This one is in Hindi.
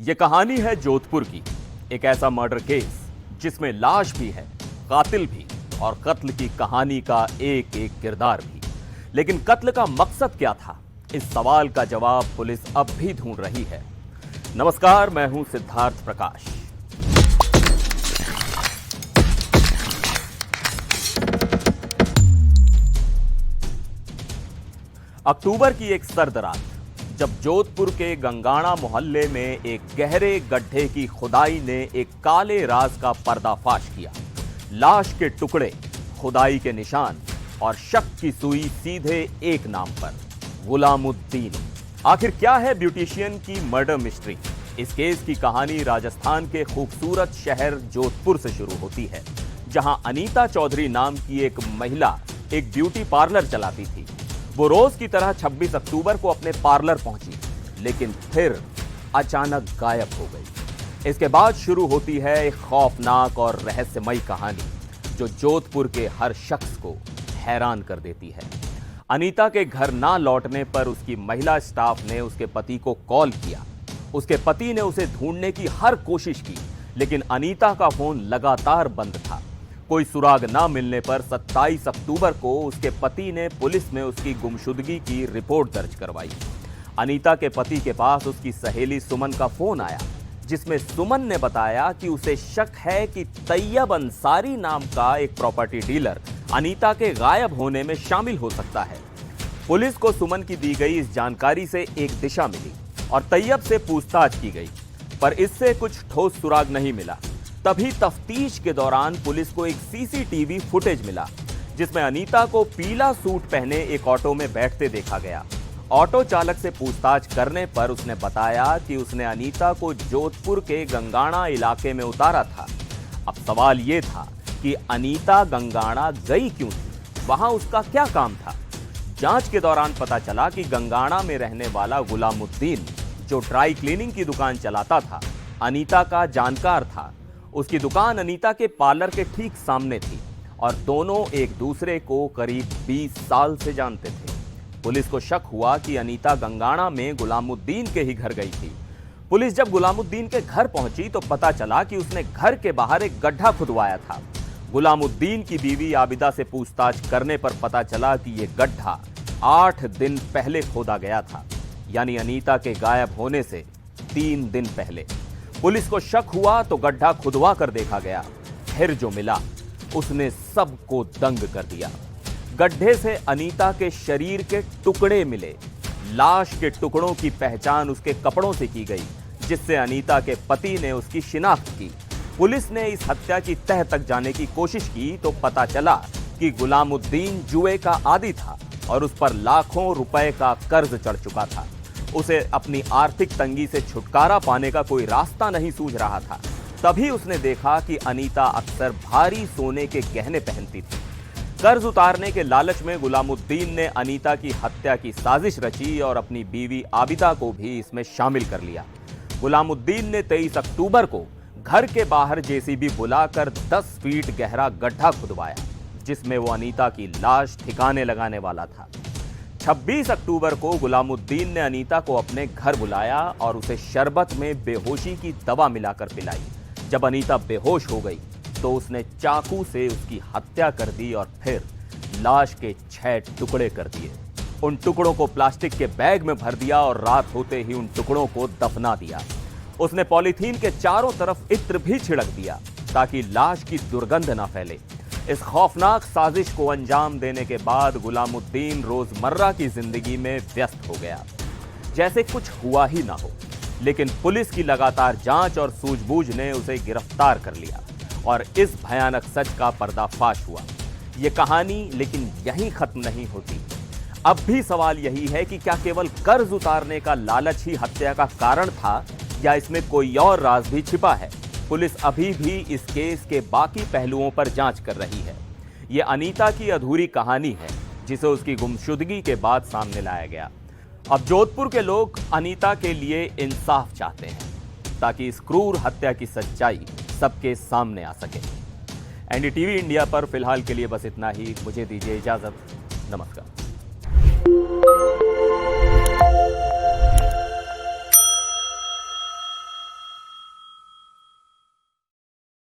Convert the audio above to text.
ये कहानी है जोधपुर की। एक ऐसा मर्डर केस जिसमें लाश भी है, कातिल भी और कत्ल की कहानी का एक एक किरदार भी। लेकिन कत्ल का मकसद क्या था, इस सवाल का जवाब पुलिस अब भी ढूंढ रही है। नमस्कार, मैं हूं सिद्धार्थ प्रकाश। अक्टूबर की एक सर्द रात, जब जोधपुर के गंगाणा मोहल्ले में एक गहरे गड्ढे की खुदाई ने एक काले राज का पर्दाफाश किया। लाश के टुकड़े, खुदाई के निशान और शक की सुई सीधे एक नाम पर, गुलामुद्दीन। आखिर क्या है ब्यूटिशियन की मर्डर मिस्ट्री? इस केस की कहानी राजस्थान के खूबसूरत शहर जोधपुर से शुरू होती है, जहां अनीता चौधरी नाम की एक महिला एक ब्यूटी पार्लर चलाती थी। वो रोज की तरह 26 अक्टूबर को अपने पार्लर पहुंची, लेकिन फिर अचानक गायब हो गई। इसके बाद शुरू होती है एक खौफनाक और रहस्यमयी कहानी, जो जोधपुर के हर शख्स को हैरान कर देती है। अनीता के घर ना लौटने पर उसकी महिला स्टाफ ने उसके पति को कॉल किया। उसके पति ने उसे ढूंढने की हर कोशिश की, लेकिन अनीता का फोन लगातार बंद था। कोई सुराग ना मिलने पर 27 अक्टूबर को उसके पति ने पुलिस में उसकी गुमशुदगी की रिपोर्ट दर्ज करवाई। अनीता के पति के पास उसकी सहेली सुमन का फोन आया, जिसमें सुमन ने बताया कि उसे शक है कि तैयब अंसारी नाम का एक प्रॉपर्टी डीलर अनीता के गायब होने में शामिल हो सकता है। पुलिस को सुमन की दी गई इस जानकारी से एक दिशा मिली और तैयब से पूछताछ की गई, पर इससे कुछ ठोस सुराग नहीं मिला। तभी तफ्तीश के दौरान पुलिस को एक सीसीटीवी फुटेज मिला, जिसमें अनीता को पीला सूट पहने एक ऑटो में बैठते देखा गया। ऑटो चालक से पूछताछ करने पर उसने बताया कि उसने अनीता को जोधपुर के गंगाणा इलाके में उतारा था। अब सवाल यह था कि अनीता गंगाणा गई क्यों थी, वहां उसका क्या काम था? जांच के दौरान पता चला कि गंगाणा में रहने वाला गुलामुद्दीन, जो ड्राई क्लीनिंग की दुकान चलाता था, अनीता का जानकार था। उसकी दुकान अनीता के पार्लर के ठीक सामने थी और दोनों एक दूसरे को करीब 20 साल से जानते थे। पुलिस को शक हुआ कि अनीता गंगाणा में गुलामुद्दीन के ही घर गई थी। पुलिस जब गुलामुद्दीन के घर पहुंची तो पता चला कि उसने घर के बाहर एक गड्ढा खुदवाया था। गुलामुद्दीन की बीवी आबिदा से पूछताछ करने पर पता चला कि यह गड्ढा 8 दिन पहले खोदा गया था, यानी अनीता के गायब होने से 3 दिन पहले। पुलिस को शक हुआ तो गड्ढा खुदवा कर देखा गया। फिर जो मिला उसने सबको दंग कर दिया। गड्ढे से अनीता के शरीर के टुकड़े मिले। लाश के टुकड़ों की पहचान उसके कपड़ों से की गई, जिससे अनीता के पति ने उसकी शिनाख्त की। पुलिस ने इस हत्या की तह तक जाने की कोशिश की तो पता चला कि गुलामुद्दीन जुए का आदी था और उस पर लाखों रुपए का कर्ज चढ़ चुका था। उसे अपनी आर्थिक तंगी से छुटकारा पाने का कोई रास्ता नहीं सूझ रहा था। तभी उसने देखा कि अनीता अक्सर भारी सोने के गहने पहनती थी। कर्ज उतारने के लालच में गुलामुद्दीन ने अनीता की हत्या की साजिश रची और अपनी बीवी आबिदा को भी इसमें शामिल कर लिया। गुलामुद्दीन ने 23 अक्टूबर को घर के बाहर जेसीबी बुलाकर 10 फीट गहरा गड्ढा खुदवाया, जिसमें वो अनीता की लाश ठिकाने लगाने वाला था। 26 अक्टूबर को गुलामुद्दीन ने अनीता को अपने घर बुलाया और उसे शरबत में बेहोशी की दवा मिलाकर पिलाई। जब अनीता बेहोश हो गई तो उसने चाकू से उसकी हत्या कर दी और फिर लाश के 6 टुकड़े कर दिए। उन टुकड़ों को प्लास्टिक के बैग में भर दिया और रात होते ही उन टुकड़ों को दफना दिया। उसने पॉलीथीन के चारों तरफ इत्र भी छिड़क दिया ताकि लाश की दुर्गंध न फैले। इस खौफनाक साजिश को अंजाम देने के बाद गुलामुद्दीन रोजमर्रा की जिंदगी में व्यस्त हो गया, जैसे कुछ हुआ ही ना हो। लेकिन पुलिस की लगातार जांच और सूझबूझ ने उसे गिरफ्तार कर लिया और इस भयानक सच का पर्दाफाश हुआ। यह कहानी लेकिन यहीं खत्म नहीं होती। अब भी सवाल यही है कि क्या केवल कर्ज उतारने का लालच ही हत्या का कारण था, या इसमें कोई और राज भी छिपा है? पुलिस अभी भी इस केस के बाकी पहलुओं पर जांच कर रही है। यह अनीता की अधूरी कहानी है, जिसे उसकी गुमशुदगी के बाद सामने लाया गया। अब जोधपुर के लोग अनीता के लिए इंसाफ चाहते हैं, ताकि इस क्रूर हत्या की सच्चाई सबके सामने आ सके। एनडीटीवी इंडिया पर फिलहाल के लिए बस इतना ही। मुझे दीजिए इजाजत। नमस्कार।